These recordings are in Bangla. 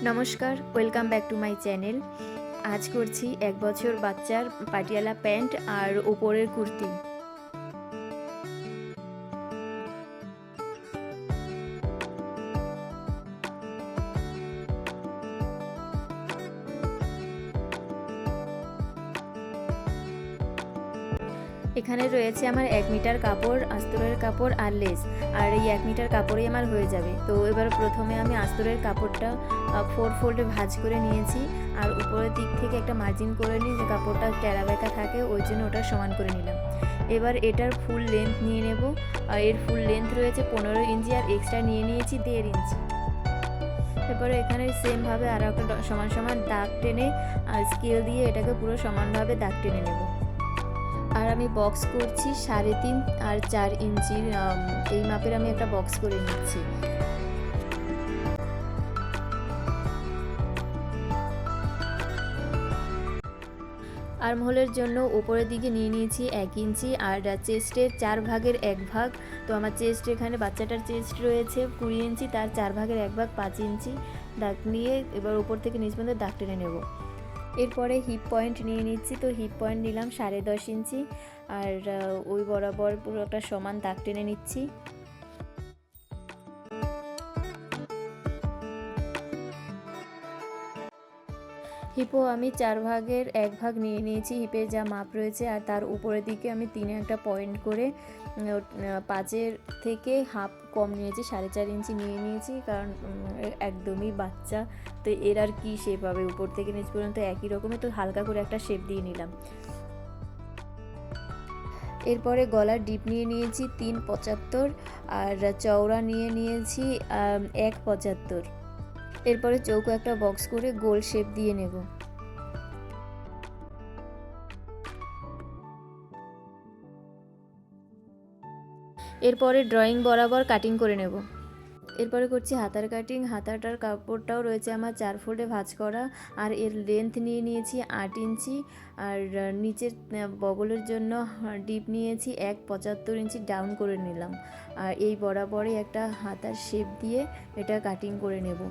নমস্কার, welcome back to my channel. আজ করছি 1 বছর বাচ্চার পাটিয়ালা প্যান্ট আর ওপরের কুর্তি। এখানে রয়েছে আমার 1 মিটার কাপড়, আস্তরের কাপড় আর লেস। আর এই 1 মিটার কাপড়েই আমার হয়ে যাবে। তো এবার প্রথমে আমি আস্তরের কাপড়টা 4 ফোল্ডে ভাঁজ করে নিয়েছি। আর উপরের দিক থেকে একটা মার্জিন করে নিই, যে কাপড়টা টেরা বেঁকা থাকে, ওই জন্য ওটা সমান করে নিলাম। এবার এটার ফুল লেন্থ নিয়ে নেব। আর এর ফুল লেন্থ রয়েছে 15 ইঞ্চি, আর এক্সট্রা নিয়ে নিয়েছি 1.5 ইঞ্চি। এরপরে এখানে সেমভাবে আর একটা সমান সমান দাগ টেনে স্কেল দিয়ে এটাকে পুরো সমানভাবে দাগ টেনে নেব। আর আমি বক্স করছি 3.5 আর 4 ইঞ্চির, এই মাপের আমি একটা বক্স করে নিচ্ছি। আর্মহোলের জন্য উপরের দিকে নিয়ে নিয়েছি 1 ইঞ্চি, আর চেস্টের 4 ভাগের 1 ভাগ। তো আমার চেস্ট, এখানে বাচ্চাটার চেস্ট রয়েছে 20 ইঞ্চি, তার 4 ভাগের 1 ভাগ 5 ইঞ্চি দাগ নিয়ে এবার উপর থেকে নিচ পর্যন্ত দাগ টেনে নেব। এরপরে হিপ পয়েন্ট নিয়ে নিচ্ছি। তো হিপ পয়েন্ট নিলাম 10.5 ইঞ্চি, আর ওই বরাবর পুরো একটা সমান দাগ টেনে নিচ্ছি। হিপও আমি 4 ভাগের 1 ভাগ নিয়ে নিয়েছি, হিপের যা মাপ রয়েছে। আর তার উপরের দিকে আমি 3-এ একটা পয়েন্ট করে 5-এর থেকে হাফ কম নিয়েছি, 4.5 ইঞ্চি নিয়ে নিয়েছি, কারণ একদমই বাচ্চা, তো এর আর কি শেপ হবে, উপর থেকে নিচ পর্যন্ত একই রকমের, তো হালকা করে একটা শেপ দিয়ে নিলাম। এরপরে গলার ডিপ নিয়ে নিয়েছি 3.75, আর চওড়া নিয়ে নিয়েছি 1.75। এরপরে চৌকো একটা বক্স করে গোল শেপ দিয়ে নেব। এরপরে ড্রয়িং বরাবর কাটিং করে নেব। এরপরে করছি হাতার কাটিং। হাতাটার কাপড়টাও রয়েছে আমার 4 ফোল্ডে ভাঁজ করা, আর এর লেন্থ নিয়ে নিয়েছি 8 ইঞ্চি, আর নিচের বগলের জন্য ডিপ নিয়েছি 1.75 ইঞ্চি ডাউন করে নিলাম। আর এই বরাবরই একটা হাতার শেপ দিয়ে এটা কাটিং করে নেব।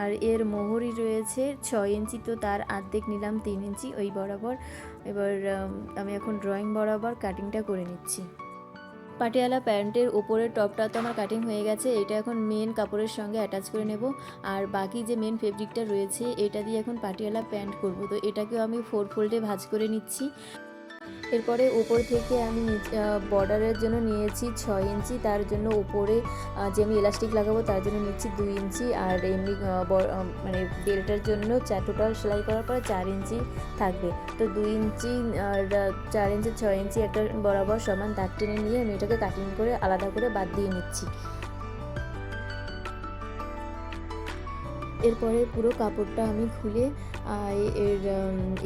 আর এর মোহরি রয়েছে 6 ইঞ্চি, তো তার অর্ধেক নিলাম 3 ইঞ্চি ওই বরাবর। এবার আমি এখন ড্রয়িং বরাবর কাটিংটা করে নিচ্ছি। পাটিয়ালা প্যান্টের ওপরের টপটা তো আমার কাটিং হয়ে গেছে। এটা এখন মেন কাপড়ের সঙ্গে অ্যাটাচ করে নেব। আর বাকি যে মেন ফেব্রিকটা রয়েছে এটা দিয়ে এখন পাটিয়ালা প্যান্ট করব। তো এটাকেও আমি 4 ফোল্ডে ভাঁজ করে নিচ্ছি। এরপরে উপর থেকে আমি বর্ডারের জন্য নিয়েছি 6 ইঞ্চি, তার জন্য উপরে যে আমি ইলাস্টিক লাগাবো তার জন্য নিচ্ছি 2 ইঞ্চি, আর এমনি মানে বেল্টের জন্য টোটাল সেলাই করার পরে 4 ইঞ্চি থাকবে। তো 2 ইঞ্চি আর 4 ইঞ্চি 6 ইঞ্চি একটা বরাবর সমান দাগ টেনে নিয়ে আমি এটাকে কাটিং করে আলাদা করে বাদ দিয়ে নিচ্ছি। এরপরে পুরো কাপড়টা আমি খুলে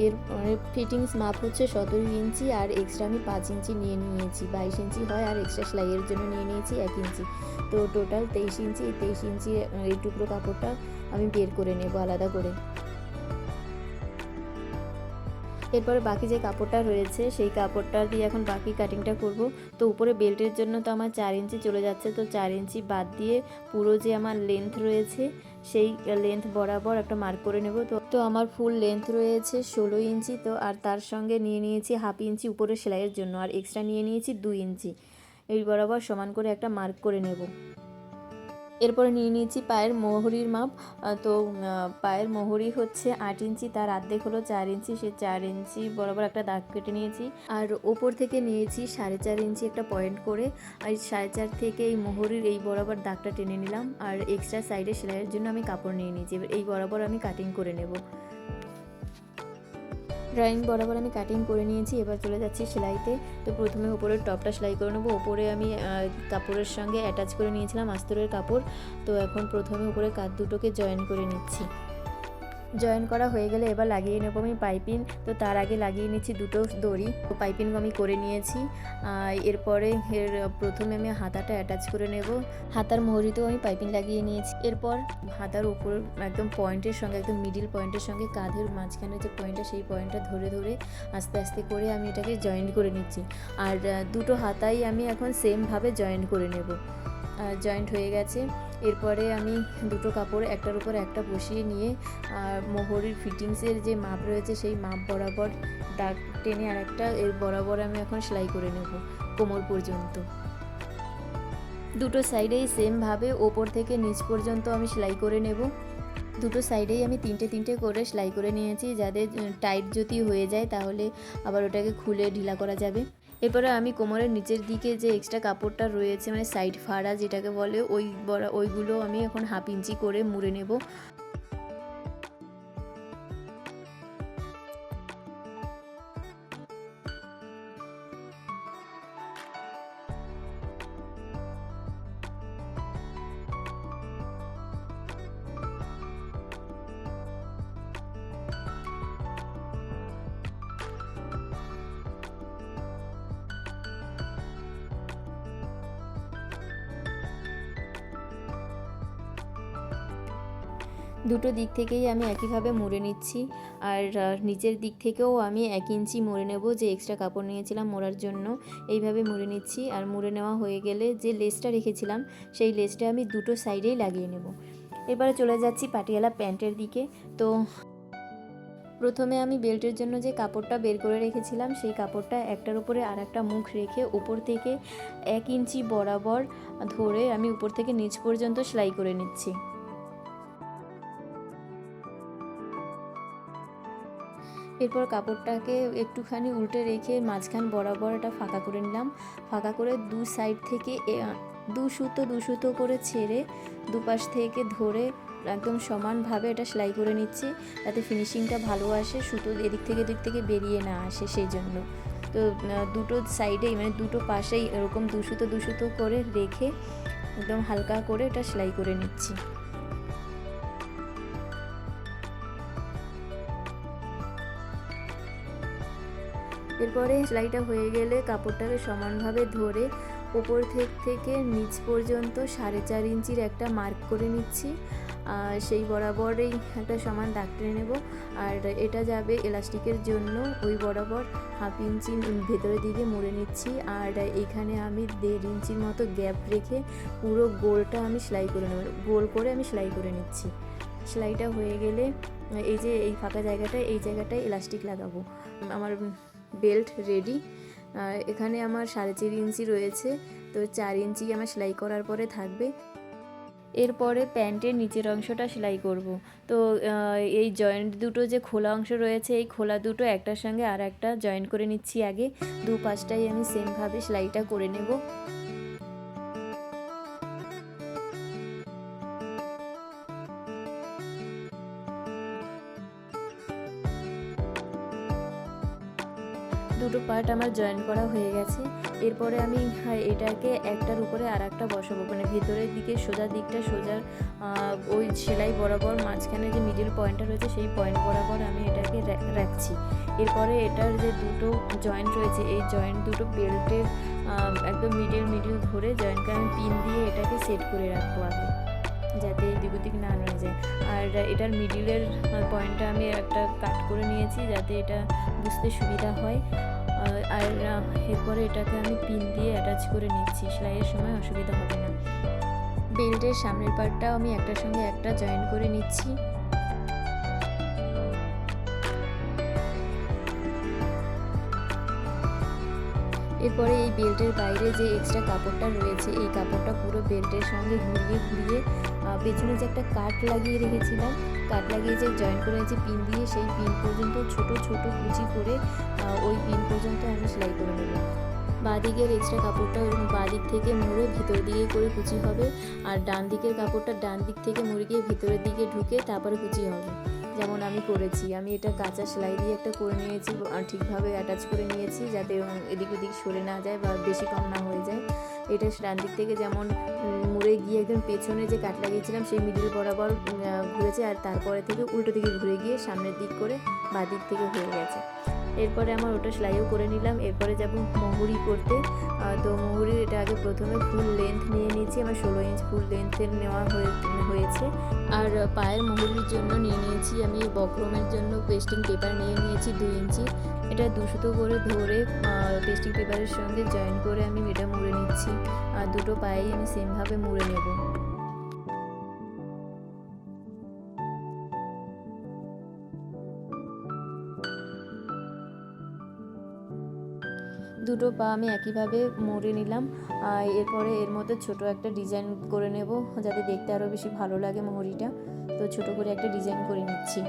এর মানে ফিটিংস মাপ হচ্ছে 17 ইঞ্চি, আর এক্সট্রা আমি 5 ইঞ্চি নিয়ে নিয়েছি, 22 ইঞ্চি হয়, আর এক্সট্রা সেলাইয়ের জন্য নিয়ে নিয়েছি 1 ইঞ্চি। তো টোটাল 23 ইঞ্চি। এই 23 ইঞ্চি এই টুকরো কাপড়টা আমি বের করে নেব আলাদা করে। এরপরে বাকি যে কাপড়টা রয়েছে সেই কাপড়টা দিয়ে এখন বাকি কাটিংটা করব। তো উপরে বেল্টের জন্য তো আমার 4 ইঞ্চি চলে যাচ্ছে, তো 4 ইঞ্চি বাদ দিয়ে পুরো যে আমার লেন্থ রয়েছে সেই লেন্থ বরাবর একটা মার্ক করে নেব। তো আমার ফুল লেন্থ রয়েছে 16 ইঞ্চি, তো আর তার সঙ্গে নিয়ে নিয়েছি হাফ ইঞ্চি উপরে সেলাইয়ের জন্য, আর এক্সট্রা নিয়ে নিয়েছি 2 ইঞ্চি। এই বরাবর সমান করে একটা মার্ক করে নেব। এরপরে নিয়ে নিয়েছি পায়ের মোহরির মাপ। তো পায়ের মোহরি হচ্ছে 8 ইঞ্চি, তার অর্ধেক হলো 4 ইঞ্চি, সে 4 ইঞ্চি বরাবর একটা দাগ কেটে নিয়েছি। আর ওপর থেকে নিয়েছি 4.5 ইঞ্চি একটা পয়েন্ট করে, আর 4.5 থেকে এই মোহরির এই বরাবর দাগটা টেনে নিলাম। আর এক্সট্রা সাইডে সেলাইয়ের জন্য আমি কাপড় নিয়ে নিয়েছি। এবার এই বরাবর আমি কাটিং করে নেব। ড্রয়িং বরাবর আমি কাটিং করে নিয়েছি। এবার চলে যাচ্ছি সেলাইতে। তো প্রথমে উপরের টপটা সেলাই করে নেবো। ওপরে আমি কাপড়ের সঙ্গে অ্যাটাচ করে নিয়েছিলাম আস্তরের কাপড়। তো এখন প্রথমে উপরে কাঁধ দুটোকে জয়েন করে নিচ্ছি। জয়েন করা হয়ে গেলে এবার লাগিয়ে নেবো আমি পাইপিং। তো তার আগে লাগিয়ে নিচ্ছি দুটো দড়ি। তো পাইপিং আমি করে নিয়েছি। এরপরে প্রথমে আমি হাতাটা অ্যাটাচ করে নেব। হাতার মোহরিতেও আমি পাইপিং লাগিয়ে নিয়েছি। এরপর হাতার উপর একদম পয়েন্টের সঙ্গে, একদম মিডিল পয়েন্টের সঙ্গে কাঁধের মাঝখানে যে পয়েন্টটা, সেই পয়েন্টটা ধরে ধরে আস্তে আস্তে করে আমি এটাকে জয়েন্ট করে নিচ্ছি। আর দুটো হাতাই আমি এখন সেমভাবে জয়েন্ট করে নেব। জয়েন্ট হয়ে গেছে। এরপরে আমি দুটো কাপড় একটার উপর একটা বসিয়ে নিয়ে মোহরির ফিটিংসের যে মাপ রয়েছে সেই মাপ বরাবর দাগ টেনে আর একটা এর বরাবর আমি এখন সেলাই করে নেব কোমর পর্যন্ত। দুটো সাইডেই সেমভাবে ওপর থেকে নিচ পর্যন্ত আমি সেলাই করে নেব। দুটো সাইডেই আমি তিনটে করে সেলাই করে নিয়েছি, যাতে টাইট যদি হয়ে যায় তাহলে আবার ওটাকে খুলে ঢিলা করা যাবে। এরপরে আমি কোমরের নিচের দিকে যে এক্সট্রা কাপড়টা রয়েছে মানে সাইড ফাড়া যেটাকে বলে ওইগুলো আমি এখন 1/2 ইঞ্চি করে মুড়ে নেব। দুটো দিক থেকেই আমি একইভাবে মুড়ে নিচ্ছি, আর নিচের দিক থেকেও আমি 1 ইঞ্চি মুড়ে নেব, যে এক্সট্রা কাপড় নিয়েছিলাম মোড়ার জন্য। এইভাবে মুড়ে নিচ্ছি, আর মুড়ে নেওয়া হয়ে গেলে যে লেসটা রেখেছিলাম সেই লেসটা আমি দুটো সাইডেই লাগিয়ে নেব। এবারে চলে যাচ্ছি পাটিয়ালা প্যান্টের দিকে। তো প্রথমে আমি বেল্টের জন্য যে কাপড়টা বের করে রেখেছিলাম সেই কাপড়টা একটার উপরে আর একটা মুখ রেখে উপর থেকে 1 ইঞ্চি বরাবর ধরে আমি উপর থেকে নিচ পর্যন্ত সেলাই করে নিচ্ছি। এরপর কাপড়টাকে একটুখানি উল্টে রেখে মাঝখান বরাবর এটা ফাঁকা করে নিলাম। ফাঁকা করে দু সাইড থেকে 2 সুতো করে ছেড়ে দুপাশ থেকে ধরে একদম সমানভাবে এটা সেলাই করে নিচ্ছি, যাতে ফিনিশিংটা ভালো আসে, সুতো এদিক থেকে বেরিয়ে না আসে সেই জন্য। তো দুটো সাইডেই মানে দুটো পাশেই এরকম 2 সুতো করে রেখে একদম হালকা করে এটা সেলাই করে নিচ্ছি। এরপরে সেলাইটা হয়ে গেলে কাপড়টাকে সমানভাবে ধরে উপর থেকে নিচ পর্যন্ত 4.5 ইঞ্চির একটা মার্ক করে নিচ্ছি। সেই বরাবরই একটা সমান দাগ টেনে নেব, আর এটা যাবে এলাস্টিকের জন্য ওই বরাবর 1/2 ইঞ্চি ভেতরের দিকে মুড়ে নিচ্ছি। আর এখানে আমি 1.5 ইঞ্চির মতো গ্যাপ রেখে পুরো গোলটা আমি সেলাই করে নেব, গোল করে আমি সেলাই করে নিচ্ছি। সেলাইটা হয়ে গেলে এই যে এই ফাঁকা জায়গাটায় এই জায়গাটায় এলাস্টিক লাগাবো। আমার বেল্ট রেডি। এখানে আমার 4.5 ইঞ্চি রয়েছে, তো 4 ইঞ্চি আমার সেলাই করার পরে থাকবে। এরপরে প্যান্টের নিচের অংশটা সেলাই করব। তো এই জয়েন্ট দুটো যে খোলা অংশ রয়েছে এই খোলা দুটো একটার সঙ্গে আর একটা জয়েন্ট করে নিচ্ছি আগে। দুপাশটাই আমি সেমভাবে সেলাইটা করে নেব। দুটো পার্ট আমার জয়েন করা হয়ে গেছে। এরপরে আমি এটাকে একটার উপরে আর একটা বসাবো, মানে ভেতরের দিকে সোজা দিকটা সোজা ওই সেলাই বরাবর মাঝখানে যে মিডিল পয়েন্টটা রয়েছে সেই পয়েন্ট বরাবর আমি এটাকে রাখছি। এরপরে এটার যে দুটো জয়েন্ট রয়েছে এই জয়েন্ট দুটো বেল্টের একদম মিডিল ধরে জয়েন্টকে আমি পিন দিয়ে এটাকে সেট করে রাখবো আগে, যাতে এদিক ওদিক না নড়ে যায়। আর এটার মিডিলের পয়েন্টটা আমি একটা কাট করে নিয়েছি যাতে এটা বুঝতে সুবিধা হয়। আর এরপরে এটাকে আমি পিন দিয়ে অ্যাটাচ করে নিচ্ছি, সেলাইয়ের সময় অসুবিধা হবে না। বেল্টের সামনের পার্টটাও আমি একটার সঙ্গে একটা জয়েন করে নিচ্ছি। এরপরে এই বেল্টের বাইরে যে এক্সট্রা কাপড়টা রয়েছে এই কাপড়টা পুরো বেল্টের সঙ্গে ঘুরিয়ে পেছনে যে একটা কাট লাগিয়ে রেখেছিলাম, কাট লাগিয়ে যে জয়েন করে যে পিন দিয়ে সেই পিন পর্যন্ত ছোট কুচি করে ওই পিন পর্যন্ত আমি সেলাই করে নেব। বাঁ দিকের এক্সট্রা কাপড়টা বাঁ দিক থেকে মুড়ে ভিতর দিকে করে কুচি হবে, আর ডান দিকের কাপড়টা ডান দিক থেকে মুড়ে গিয়ে ভিতরের দিকে ঢুকে তারপরে কুচি হবে, যেমন আমি করেছি। আমি এটা কাঁচা সেলাই দিয়ে একটা করে নিয়েছি আর ঠিকভাবে অ্যাটাচ করে নিয়েছি যাতে এদিক ওদিক সরে না যায় বা বেশি কম না হয়ে যায়। এটা ডান দিক থেকে যেমন মুড়ে গিয়ে একদম পেছনে যে কাট লাগিয়েছিলাম সেই মিডিল বরাবর ঘুরেছে, আর তারপরে থেকে উল্টো দিকে ঘুরে গিয়ে সামনের দিক করে বাঁ দিক থেকে হয়ে গেছে। এরপরে আমার ওটা সেলাইও করে নিলাম। এরপরে যাব মুহুরি করতে। তো মুহুরির এটা আগে প্রথমে ফুল লেন্থ নিয়ে নিয়েছি, আমার 16 ইঞ্চ ফুল লেন্থের নেওয়া হয়েছে। আর পায়ের মুহুরির জন্য নিয়ে নিয়েছি আমি বক্রমের জন্য পেস্টিং পেপার নিয়ে নিয়েছি 2 ইঞ্চি। এটা 2 সুতো করে ধরে পেস্টিং পেপারের সঙ্গে জয়েন করে আমি এটা মুড়ে নিচ্ছি। আর দুটো পায়েই আমি সেমভাবে মুড়ে নেব। দুটো পা আমি একইভাবে মুড়ে নিলাম। এরপরে এর মধ্যে ছোট একটা ডিজাইন করে নেব, যাতে দেখতে আরও বেশি ভালো লাগে মুহুরিটা। তো ছোট করে একটা ডিজাইন করে নিচ্ছি।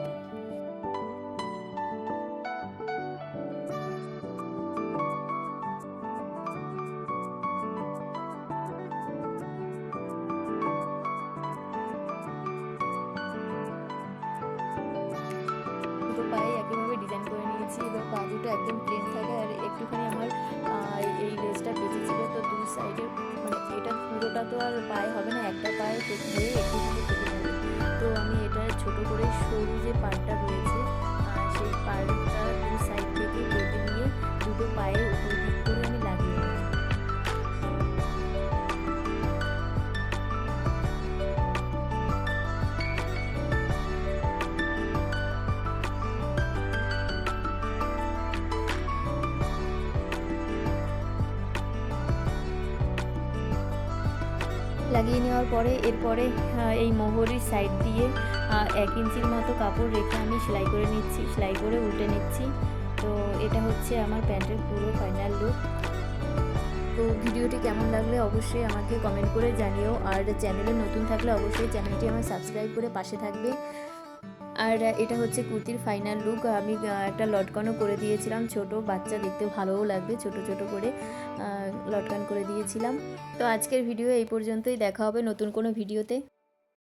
দুটো পায়ে একইভাবে ডিজাইন করে নিয়েছি। এবার পা দুটো একদম প্লেন থাকে, আর একটুখানি আমার এই লেসটা বেঁচেছিল, তো দুই সাইডের মানে এটা পুরোটা তো আর পায়ে হবে না, একটা পায়ে হয়ে একটুখানি কেটে যাবে। তো আমি এটা ছোট করে সরু যে পাড়টা রয়েছে সেই পাড়টা দুই সাইড থেকে কেটে নিয়ে দুটো পায়ের উপর দিক করে আমি লাগিয়ে নেব। লাগিয়ে নেওয়ার পরে এরপরে এই মোহরির সাইড দিয়ে 1 ইঞ্চির মতো কাপড় রেখে আমি সেলাই করে নিচ্ছি, সেলাই করে উল্টে নিচ্ছি। তো এটা হচ্ছে আমার প্যান্টের পুরো ফাইনাল লুক। তো ভিডিওটি কেমন লাগলে অবশ্যই আমাকে কমেন্ট করে জানিও, আর চ্যানেলে নতুন থাকলে অবশ্যই চ্যানেলটি আমার সাবস্ক্রাইব করে পাশে থাকবে। আর এটা হচ্ছে কুর্তির ফাইনাল লুক। আমি একটা লটকানও করে দিয়েছিলাম, ছোট বাচ্চা দেখতে ভালোও লাগবে, ছোট ছোট করে লটকান করে দিয়েছিলাম। তো আজকের ভিডিও এই পর্যন্তই, দেখা হবে নতুন কোনো ভিডিওতে।